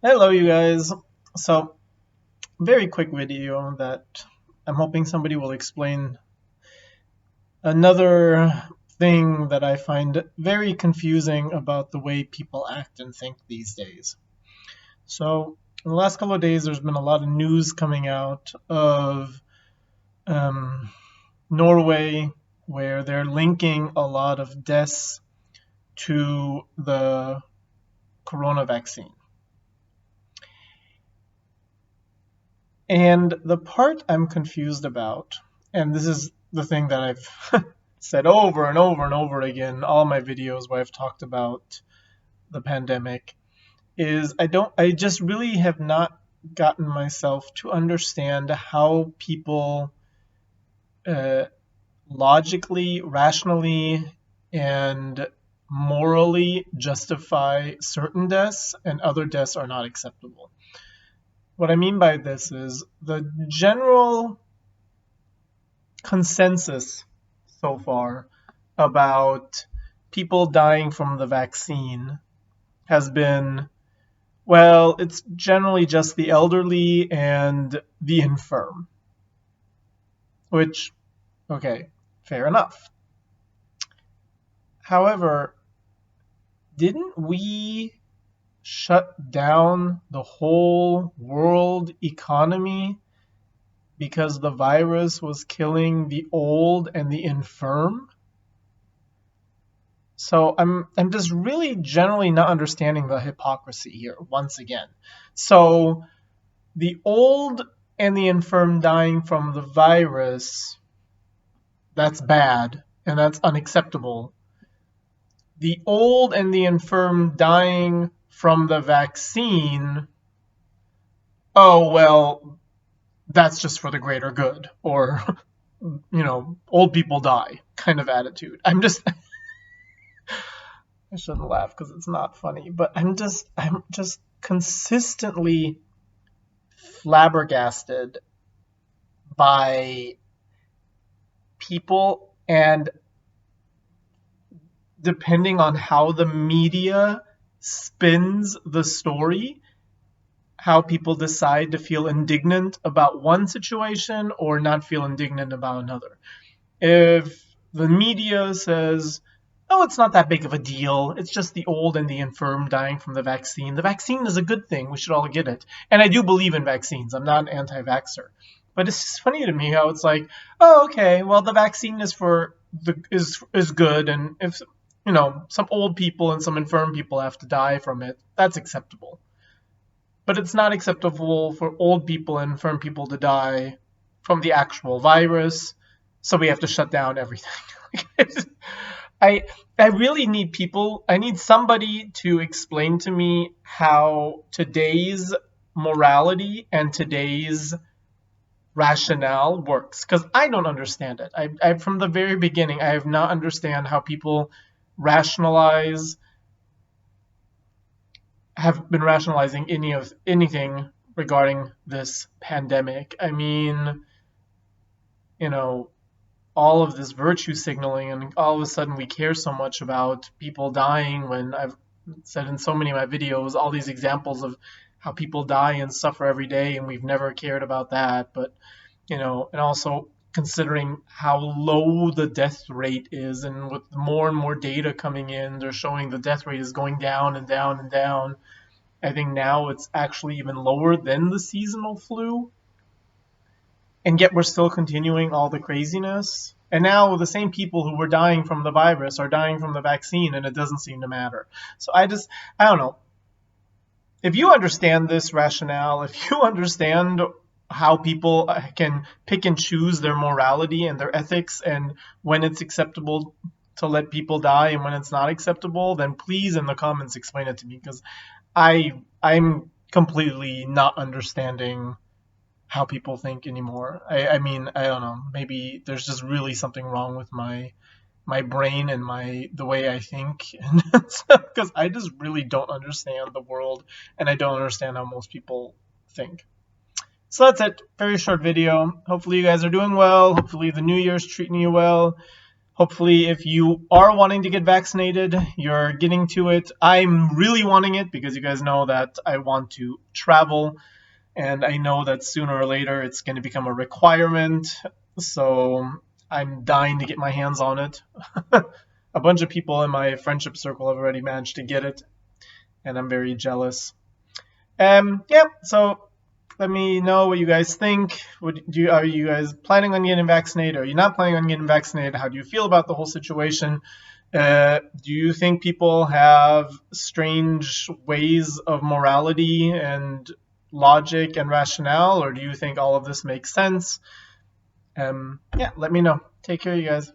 Hello, you guys. So, very quick video that I'm hoping somebody will explain another thing that I find very confusing about the way people act and think these days. So, in the last couple of days, there's been a lot of news coming out of um, Norway, where they're linking a lot of deaths to the corona vaccine. And the part I'm confused about, and this is the thing that I've said over and over and over again in all my videos where I've talked about the pandemic, is I just really have not gotten myself to understand how people uh, logically, rationally, and morally justify certain deaths and other deaths are not acceptable. What I mean by this is the general consensus so far about people dying from the vaccine has been, well, it's generally just the elderly and the infirm. Which, okay, fair enough. However, didn't we shut down the whole world economy because the virus was killing the old and the infirm? So I'm just really generally not understanding the hypocrisy here once again. So the old and the infirm dying from the virus, that's bad and that's unacceptable. The old and the infirm dying from the vaccine, oh well, that's just for the greater good, or old people die kind of attitude. I shouldn't laugh because it's not funny, but I'm just consistently flabbergasted by people, and depending on how the media spins the story, how people decide to feel indignant about one situation or not feel indignant about another. If the media says, oh, it's not that big of a deal, it's just the old and the infirm dying from the vaccine is a good thing, we should all get it. And I do believe in vaccines, I'm not an anti-vaxxer. But it's just funny to me how it's like, oh, okay, well, the vaccine is good, and if some old people and some infirm people have to die from it, that's acceptable. But it's not acceptable for old people and infirm people to die from the actual virus, so we have to shut down everything. I I really need I need somebody to explain to me how today's morality and today's rationale works, because I don't understand it. I from the very beginning I have not understand how people rationalize have been rationalizing anything regarding this pandemic. I mean, you know, all of this virtue signaling, and all of a sudden we care so much about people dying, when I've said in so many of my videos all these examples of how people die and suffer every day, and we've never cared about that. But and also considering how low the death rate is, and with more and more data coming in, they're showing the death rate is going down and down and down. I think now it's actually even lower than the seasonal flu, and yet we're still continuing all the craziness. And now the same people who were dying from the virus are dying from the vaccine, and it doesn't seem to matter. So I don't know. If you understand this rationale, if you understand how people can pick and choose their morality and their ethics, and when it's acceptable to let people die and when it's not acceptable, then please in the comments explain it to me, because I'm completely not understanding how people think anymore. I mean, I don't know. Maybe there's just really something wrong with my brain and the way I think, because I just really don't understand the world, and I don't understand how most people think. So that's it. Very short video. Hopefully you guys are doing well. Hopefully the new year's treating you well. hopefully, if you are wanting to get vaccinated, you're getting to it. I'm really wanting it because you guys know that I want to travel, and I know that sooner or later it's going to become a requirement. So I'm dying to get my hands on it. A bunch of people in my friendship circle have already managed to get it, and I'm very jealous. Yeah, so let me know what you guys think. Are you guys planning on getting vaccinated? Are you not planning on getting vaccinated? How do you feel about the whole situation? Do you think people have strange ways of morality and logic and rationale, or do you think all of this makes sense? Yeah, let me know. Take care, you guys.